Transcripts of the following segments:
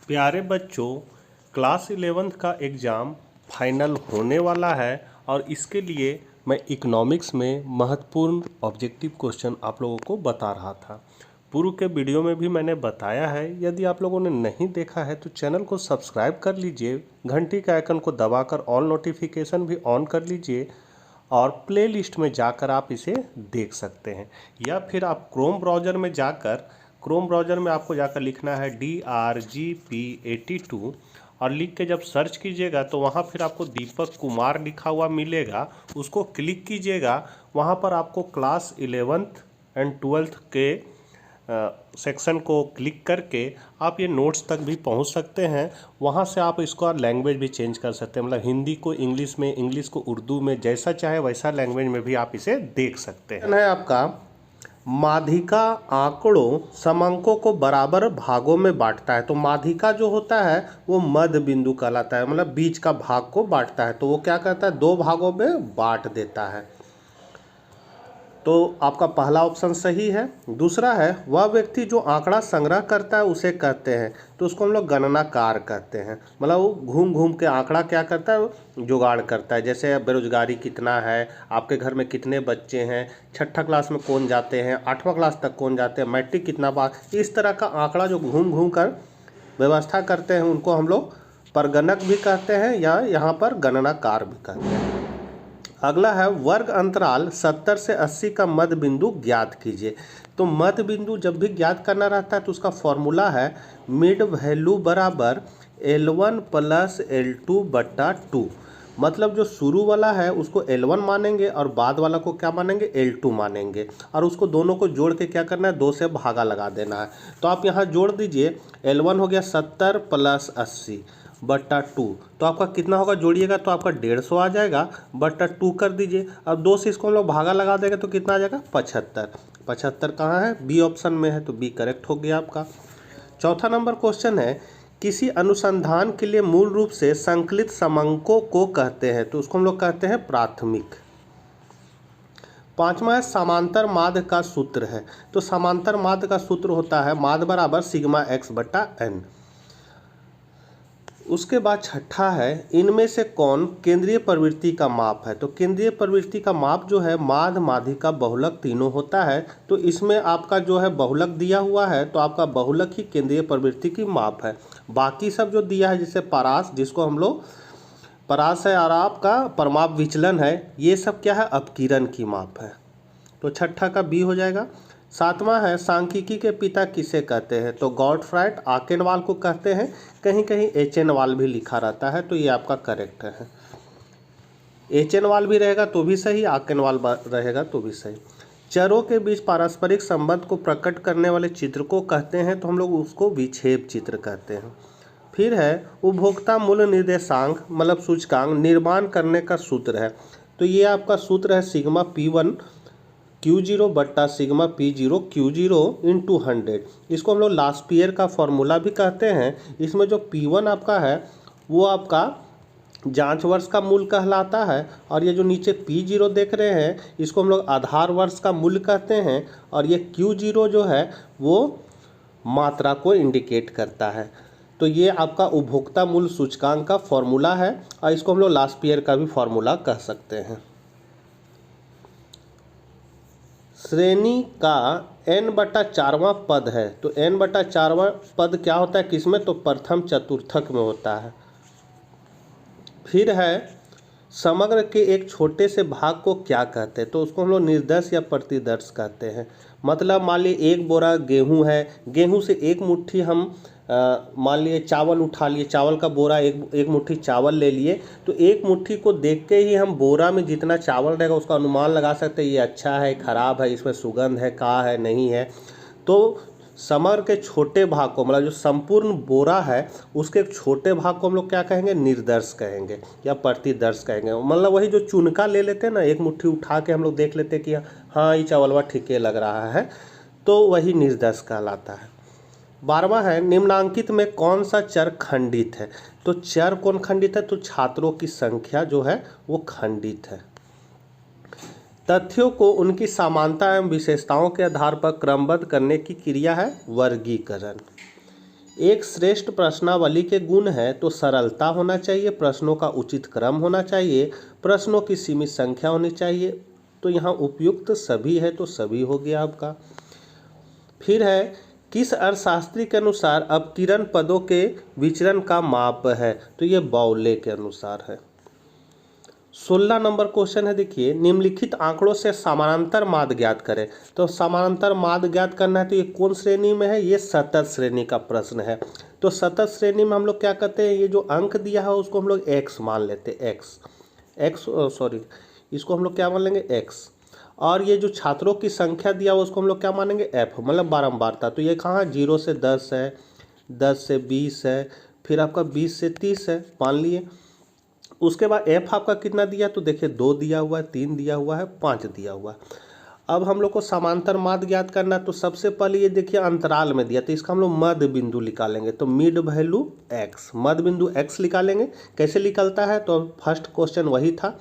प्यारे बच्चों, class 11th का एग्ज़ाम फाइनल होने वाला है और इसके लिए मैं इकोनॉमिक्स में महत्वपूर्ण ऑब्जेक्टिव क्वेश्चन आप लोगों को बता रहा था। पूर्व के वीडियो में भी मैंने बताया है। यदि आप लोगों ने नहीं देखा है तो चैनल को सब्सक्राइब कर लीजिए, घंटी के आइकन को दबाकर ऑल नोटिफिकेशन भी ऑन कर लीजिए और प्लेलिस्ट में जाकर आप इसे देख सकते हैं। या फिर आप क्रोम ब्राउज़र में आपको जाकर लिखना है DRGP82 और लिख के जब सर्च कीजिएगा तो वहाँ फिर आपको दीपक कुमार लिखा हुआ मिलेगा, उसको क्लिक कीजिएगा। वहाँ पर आपको क्लास 11th एंड 12th के सेक्शन को क्लिक करके आप ये नोट्स तक भी पहुंच सकते हैं। वहां से आप इसको लैंग्वेज भी चेंज कर सकते हैं, मतलब हिंदी को इंग्लिश में, इंग्लिश को उर्दू में, जैसा चाहे वैसा लैंग्वेज में भी आप इसे देख सकते हैं। है आपका माध्यिका आंकड़ों समांकों को बराबर भागों में बांटता है। तो माध्यिका जो होता है वो मध्य बिंदु कहलाता है, मतलब बीच का भाग को बांटता है। तो वो क्या करता है, दो भागों में बांट देता है। तो आपका पहला ऑप्शन सही है। दूसरा है वह व्यक्ति जो आंकड़ा संग्रह करता है उसे कहते हैं, तो उसको हम लोग गणनाकार कहते हैं। मतलब वो घूम घूम के आंकड़ा क्या करता है, जुगाड़ करता है। जैसे बेरोजगारी कितना है, आपके घर में कितने बच्चे हैं, छठा क्लास में कौन जाते हैं, 8वां क्लास तक कौन जाते हैं, मैट्रिक कितना पास, इस तरह का आंकड़ा जो घूम घूम कर व्यवस्था करते हैं उनको हम लोग परगणक भी कहते हैं या यहाँ पर गणनाकार भी कहते हैं। अगला है वर्ग अंतराल 70 से 80 का मध्य बिंदु ज्ञात कीजिए। तो मध्य बिंदु जब भी ज्ञात करना रहता है तो उसका फॉर्मूला है मिड वैल्यू बराबर L1 प्लस L2 बट्टा 2। मतलब जो शुरू वाला है उसको L1 मानेंगे और बाद वाला को क्या मानेंगे, L2 मानेंगे, और उसको दोनों को जोड़ के क्या करना है, 2 से भागा लगा देना है। तो आप यहाँ जोड़ दीजिए, L1 हो गया 70 प्लस 80 बट्टा 2, तो आपका कितना होगा, जोड़िएगा तो आपका 150 आ जाएगा, बट्टा 2 कर दीजिए। अब 2 से इसको हम लोग भागा लगा देंगे तो कितना आ जाएगा, 75। 75 कहाँ है, बी ऑप्शन में है, तो बी करेक्ट हो गया आपका। चौथा नंबर क्वेश्चन है किसी अनुसंधान के लिए मूल रूप से संकलित समांकों को कहते हैं, तो उसको हम लोग कहते हैं प्राथमिक। पांचवा है समांतर माध्य का सूत्र है। तो समांतर माध्य का सूत्र होता है माध्य बराबर सिग्मा x बट्टा n। उसके बाद छठा है इनमें से कौन केंद्रीय प्रवृत्ति का माप है। तो केंद्रीय प्रवृत्ति का माप जो है माध्य, माध्यिका, बहुलक तीनों होता है। तो इसमें आपका जो है बहुलक दिया हुआ है, तो आपका बहुलक ही केंद्रीय प्रवृत्ति की माप है। बाकी सब जो दिया है जैसे परास, जिसको हम लोग परास है, और आपका परमाप विचलन है, ये सब क्या है, अपकीरण की माप है। तो छठा का बी हो जाएगा। सातवां है सांख्यिकी के पिता किसे कहते हैं। तो गॉटफ्राइड आकेनवाल को कहते हैं, कहीं कहीं एचेनवाल भी लिखा रहता है, तो ये आपका करेक्ट है। एचेनवाल भी रहेगा तो भी सही, आकेनवाल रहेगा तो भी सही। चरों के बीच पारस्परिक संबंध को प्रकट करने वाले चित्र को कहते हैं, तो हम लोग उसको विक्षेप चित्र कहते हैं। फिर है उपभोक्ता मूल्य निर्देशांक मतलब सूचकांक निर्माण करने का सूत्र है। तो ये आपका सूत्र है सिग्मा P1 Q0 बट्टा सिग्मा P0 Q0 इंटू 100। इसको हम लोग लास्पियर का फॉर्मूला भी कहते हैं। इसमें जो P1 आपका है वो आपका जांच वर्ष का मूल्य कहलाता है, और ये जो नीचे P0 देख रहे हैं इसको हम लोग आधार वर्ष का मूल्य कहते हैं, और ये Q0 जो है वो मात्रा को इंडिकेट करता है। तो ये आपका उपभोक्ता मूल्य सूचकांक का फॉर्मूला है, और इसको हम लोग लास्पियर का भी फॉर्मूला कह सकते हैं। श्रेणी का n/4वां पद है। तो n/4वां पद क्या होता है किसमें, तो प्रथम चतुर्थक में होता है। फिर है समग्र के एक छोटे से भाग को क्या कहते हैं। तो उसको हम लोग निर्दश या प्रतिदर्श कहते हैं। मतलब मान लीजिए एक बोरा गेहूं है, गेहूं से एक मुट्ठी हम मान लिए चावल उठा लिए, चावल का बोरा एक मुट्ठी चावल ले लिए, तो एक मुट्ठी को देख के ही हम बोरा में जितना चावल रहेगा उसका अनुमान लगा सकते हैं, ये अच्छा है, खराब है, इसमें सुगंध है, का है, नहीं है। तो समग्र के छोटे भाग को, मतलब जो संपूर्ण बोरा है उसके एक छोटे भाग को हम लोग क्या कहेंगे, निर्दर्श कहेंगे या प्रतिदर्श कहेंगे। मतलब वही जो चुनका ले लेते हैं ना, एक मुट्ठी उठा के हम लोग देख लेते हैं कि हाँ ये चावलवा ठीके लग रहा है, तो वही निर्दर्श कहलाता है। 12वां है निम्नांकित में कौन सा चर खंडित है। तो चर कौन खंडित है, तो छात्रों की संख्या जो है वो खंडित है। तथ्यों को उनकी समानता एवं विशेषताओं के आधार पर क्रमबद्ध करने की क्रिया है वर्गीकरण। एक श्रेष्ठ प्रश्नावली के गुण है तो सरलता होना चाहिए, प्रश्नों का उचित क्रम होना चाहिए, प्रश्नों की सीमित संख्या होनी चाहिए। तो यहाँ उपयुक्त सभी है तो सभी हो गया आपका। फिर है किस अर्थशास्त्री के अनुसार अपकिरण पदों के विचरण का माप है, तो ये बाउले के अनुसार है। 16 नंबर क्वेश्चन है, देखिए निम्नलिखित आंकड़ों से समानांतर माद ज्ञात करें। तो समानांतर माद ज्ञात करना है तो ये कौन श्रेणी में है, ये सतत श्रेणी का प्रश्न है। तो सतत श्रेणी में हम लोग क्या करते हैं, ये जो अंक दिया है उसको हम लोग x मान लेते हैं, इसको हम लोग क्या मान लेंगे x। और ये जो छात्रों की संख्या दिया हुआ उसको हम लोग क्या मानेंगे f, मतलब बारंबारता। तो ये कहाँ 0 से 10 है, 10 से 20 है, फिर आपका 20 से 30 है, मान लिए। उसके बाद f आपका कितना दिया, तो देखिए 2 दिया हुआ है, 3 दिया हुआ है, 5 दिया हुआ है। अब हम लोग को समांतर माद ज्ञात करना है, तो सबसे पहले ये देखिए अंतराल में दिया, तो इसका हम लोग मध्य बिंदु निकालेंगे। तो मिड वैल्यू x, मध्य बिंदु x निकालेंगे। कैसे निकलता है, तो फर्स्ट क्वेश्चन वही था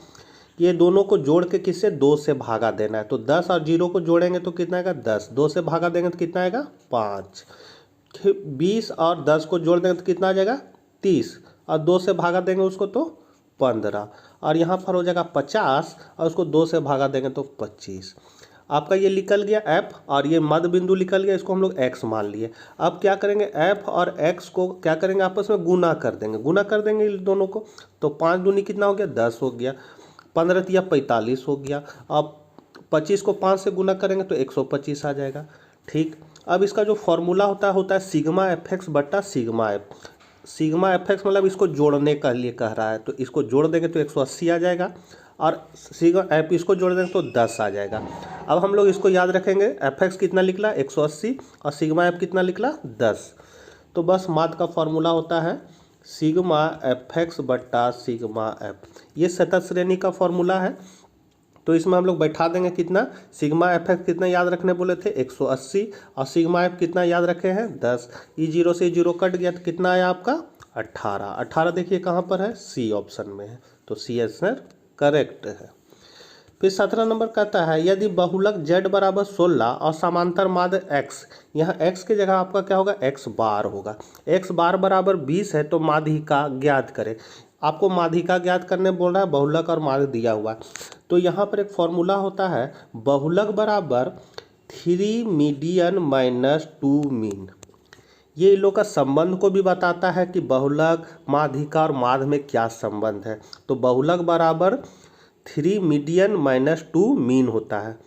कि ये दोनों को जोड़ के किससे 2 से भागा देना है। तो 10 और 0 को जोड़ेंगे तो कितना आएगा 10, 2 से भागा देंगे तो कितना आएगा 5। 20 और 10 को जोड़ देंगे तो कितना आ जाएगा 30, और 2 से भागा देंगे उसको तो 15, और यहाँ पर हो जाएगा 50 और उसको 2 से भागा देंगे तो 25। आपका ये निकल गया f, और ये मध्य बिंदु निकल गया, इसको हम लोग x मान लिए। अब क्या करेंगे, f और x को क्या करेंगे, आपस में गुना कर देंगे, गुना कर देंगे इन दोनों को। तो 5 दूनी कितना हो गया 10 हो गया, 15 तिया 45 हो गया। अब 25 को 5 से गुना करेंगे तो 125 आ जाएगा। ठीक, अब इसका जो फॉर्मूला होता है सिग्मा एफ एक्स बट्टा sigma F. Sigma F x मतलब इसको जोड़ने के लिए कह रहा है, तो इसको जोड़ देंगे तो 180 आ जाएगा, और सिग्मा एफ इसको जोड़ देंगे तो 10 आ जाएगा। अब हम लोग इसको याद रखेंगे, एफ एक्स कितना निकला 180 और सिग्मा एफ कितना निकला 10। तो बस माद का फॉर्मूला होता है सिग्मा एफ एक्स बट्टा सिग्मा एफ, ये सतत श्रेणी का फॉर्मूला है। तो इसमें हम लोग बैठा देंगे कितना, सिग्मा एफ एक्स कितना याद रखने बोले थे 180, और सिग्मा एफ कितना याद रखे हैं 10। ये 0 से 0 कट गया तो कितना आया आपका 18। 18 देखिए कहाँ पर है, सी ऑप्शन में है, तो सी आंसर करेक्ट है। फिर 17 नंबर कहता है यदि बहुलक z बराबर 16 और समांतर माद x, यहाँ x की जगह आपका क्या होगा x बार होगा, x बार बराबर 20 है तो माध्यिका ज्ञात करें। आपको माध्यिका ज्ञात करने बोल रहा है, बहुलक और माध्य दिया हुआ है। तो यहाँ पर एक फॉर्मूला होता है बहुलक बराबर 3 मीडियन माइनस 2 मीन। ये इन लोग का संबंध को भी बताता है कि बहुलक माध्यिका और माध्य में क्या संबंध है। तो बहुलक बराबर 3 मीडियन माइनस 2 मीन होता है।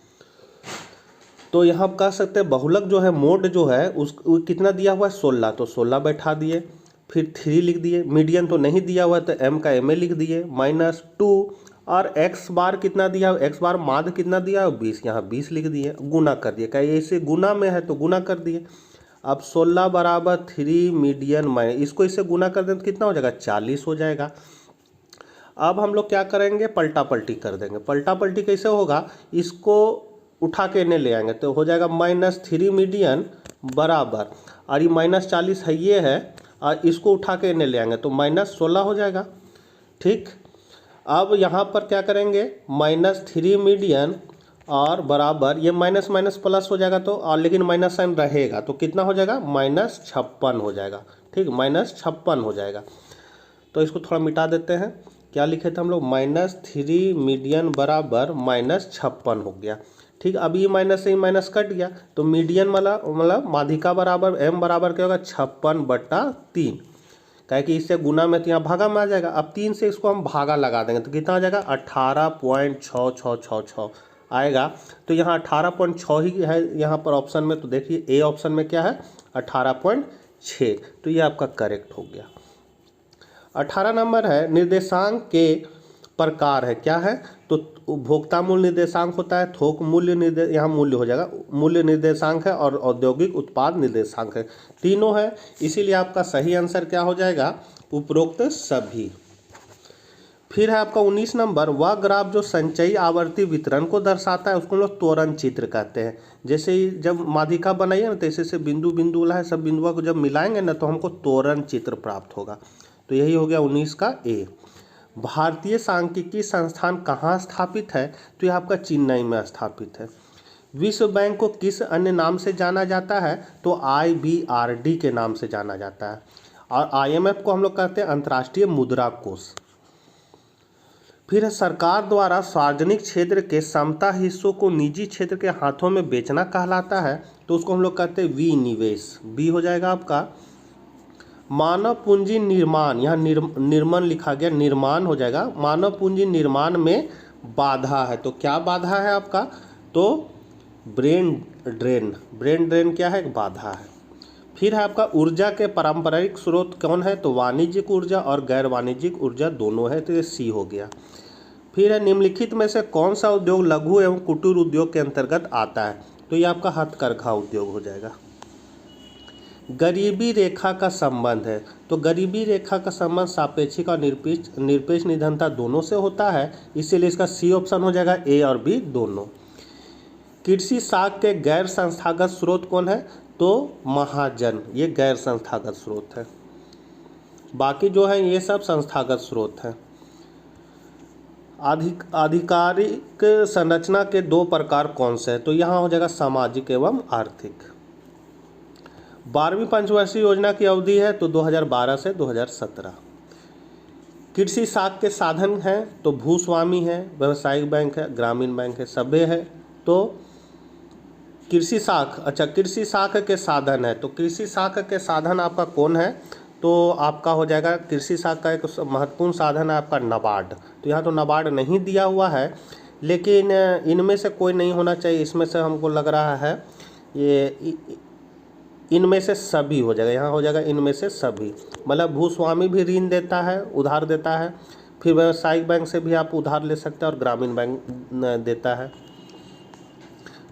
तो यहाँ कह सकते हैं बहुलक जो है मोड जो है उस कितना दिया हुआ है 16, तो 16 बैठा दिए, फिर 3 लिख दिए, मीडियन तो नहीं दिया हुआ है तो m का ma लिख दिए, माइनस 2, और x बार कितना दिया है, x बार माध्य कितना दिया है 20, यहाँ 20 लिख दिए, गुना कर दिए, क्या ऐसे गुना में है तो गुना कर दिए। अब 16 बराबर 3 मीडियन माइनस, इसको इससे गुना कर दें तो कितना हो जाएगा 40 हो जाएगा। अब हम लोग क्या करेंगे, पलटा पलटी कर देंगे। पलटा पलटी कैसे होगा, इसको उठा के इन्हें ले आएंगे तो हो जाएगा -3 मीडियन बराबर, और ये -40 है ये है, और इसको उठा के इन्हें ले आएंगे तो -16 हो जाएगा। ठीक, अब यहाँ पर क्या करेंगे -3 मीडियन और बराबर, ये माइनस माइनस प्लस हो जाएगा तो, और लेकिन माइनस साइन रहेगा तो कितना हो जाएगा -56 हो जाएगा। ठीक, -56 हो जाएगा। तो इसको थोड़ा मिटा देते हैं, क्या लिखे थे हम लोग -3 मीडियन बराबर -56 हो गया। ठीक, अब ये माइनस से ही माइनस कट गया, तो मीडियन मतलब माध्यिका बराबर m बराबर क्या होगा 56/3, क्या कि इससे गुना में तो यहाँ भागा में आ जाएगा। अब 3 से इसको हम भागा लगा देंगे तो कितना आ जाएगा 18.6666 आएगा। तो यहाँ 18.6 ही है यहाँ पर ऑप्शन में, तो देखिए ए ऑप्शन में क्या है 18.6, तो ये आपका करेक्ट हो गया। 18 नंबर है निर्देशांक के प्रकार है, क्या है, तो उपभोक्ता मूल्य निर्देशांक होता है, थोक मूल्य यहाँ मूल्य हो जाएगा, मूल्य निर्देशांक है, और औद्योगिक उत्पाद निर्देशांक है, तीनों है। इसीलिए आपका सही आंसर क्या हो जाएगा, उपरोक्त सभी। फिर है आपका 19 नंबर, वह ग्राफ जो संचयी आवर्ती वितरण को दर्शाता है उसको हम लोग त्वरण चित्र कहते हैं। जैसे ही जब माध्यिका बनाइए ना तो ऐसे बिंदु बिंदु वाला है, सब बिंदुओं को जब मिलाएंगे ना तो हमको त्वरण चित्र प्राप्त होगा। तो यही हो गया 19 का ए। भारतीय सांख्यिकी संस्थान कहाँ स्थापित है, तो यह आपका चेन्नई में स्थापित है। विश्व बैंक को किस अन्य नाम से जाना जाता है? तो IBRD के नाम से जाना जाता है। और IMF को हम लोग कहते हैं अंतर्राष्ट्रीय मुद्रा कोष। फिर है सरकार द्वारा सार्वजनिक क्षेत्र के समता हिस्सों को निजी क्षेत्र के हाथों में बेचना कहलाता है, तो उसको हम लोग कहते हैं विनिवेश। बी हो जाएगा आपका। मानव पूंजी निर्माण, यहाँ निर्माण लिखा गया, निर्माण हो जाएगा। मानव पूंजी निर्माण में बाधा है, तो क्या बाधा है आपका? तो ब्रेन ड्रेन क्या है? बाधा है। फिर है आपका ऊर्जा के पारंपरिक स्रोत कौन है? तो वाणिज्यिक ऊर्जा और गैर वाणिज्यिक ऊर्जा दोनों है, तो ये सी हो गया। फिर है निम्नलिखित में से कौन सा उद्योग लघु एवं कुटीर उद्योग के अंतर्गत आता है? तो ये आपका हथकरघा उद्योग हो जाएगा। गरीबी रेखा का संबंध है, तो गरीबी रेखा का संबंध सापेक्षिक और निरपेक्ष निधनता दोनों से होता है, इसीलिए इसका सी ऑप्शन हो जाएगा, ए और बी दोनों। कृषि साख के गैर संस्थागत स्रोत कौन है? तो महाजन, ये गैर संस्थागत स्रोत है। बाकी जो है ये सब संस्थागत स्रोत है। आधिकारिक संरचना के दो प्रकार कौन से हैं? तो यहाँ हो जाएगा सामाजिक एवं आर्थिक। 12वीं पंचवर्षीय योजना की अवधि है तो 2012 से 2017। कृषि साख के साधन हैं तो भूस्वामी है, व्यवसायिक बैंक है, ग्रामीण बैंक है, सभ्य है। तो कृषि साख, अच्छा कृषि साख के साधन है, तो कृषि साख के साधन आपका कौन है? तो आपका हो जाएगा कृषि साख का एक महत्वपूर्ण साधन है आपका नाबार्ड। तो यहाँ तो नाबार्ड नहीं दिया हुआ है, लेकिन इनमें से कोई नहीं होना चाहिए। इसमें से हमको लग रहा है ये इनमें से सभी हो जाएगा, यहाँ हो जाएगा इनमें से सभी। मतलब भूस्वामी भी ऋण देता है, उधार देता है, फिर व्यावसायिक बैंक से भी आप उधार ले सकते हैं और ग्रामीण बैंक देता है।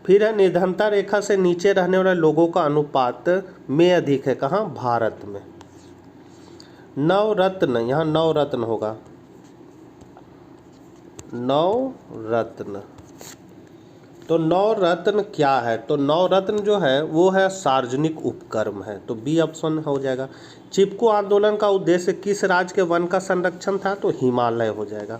फिर है निर्धनता रेखा से नीचे रहने वाले लोगों का अनुपात में अधिक है, कहाँ? भारत में। नवरत्न, यहाँ नवरत्न होगा, नवरत्न। तो नवरत्न क्या है? तो नवरत्न जो है वो है सार्वजनिक उपक्रम है, तो बी ऑप्शन हो जाएगा। चिपको आंदोलन का उद्देश्य किस राज्य के वन का संरक्षण था? तो हिमालय हो जाएगा।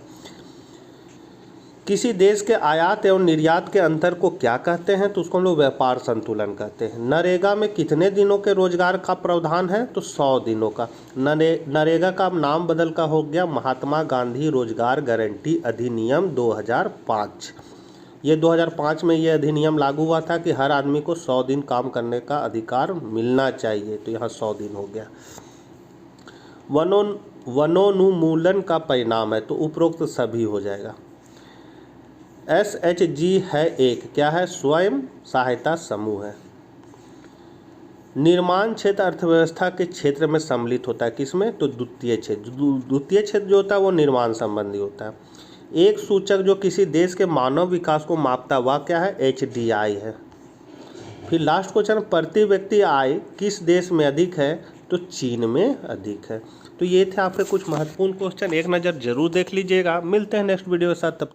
किसी देश के आयात एवं निर्यात के अंतर को क्या कहते हैं? तो उसको हम लोग व्यापार संतुलन कहते हैं। नरेगा में कितने दिनों के रोजगार का प्रावधान है? तो 100 दिनों का। नरेगा का नाम बदल कर हो गया महात्मा गांधी रोजगार गारंटी अधिनियम 2005। ये 2005 में ये अधिनियम लागू हुआ था कि हर आदमी को 100 दिन काम करने का अधिकार मिलना चाहिए, तो यहाँ 100 दिन हो गया। वनोन्मूलन का परिणाम है, तो उपरोक्त सभी हो जाएगा। SHG है एक, क्या है? स्वयं सहायता समूह है। निर्माण क्षेत्र अर्थव्यवस्था के क्षेत्र में सम्मिलित होता है, किसमें? तो द्वितीय क्षेत्र। द्वितीय क्षेत्र जो होता है वो निर्माण संबंधी होता है। एक सूचक जो किसी देश के मानव विकास को मापता वह क्या है? HDI है। फिर लास्ट क्वेश्चन, प्रति व्यक्ति आय किस देश में अधिक है? तो चीन में अधिक है। तो ये थे आपके कुछ महत्वपूर्ण क्वेश्चन, एक नज़र जरूर देख लीजिएगा। मिलते हैं नेक्स्ट वीडियो के साथ, तब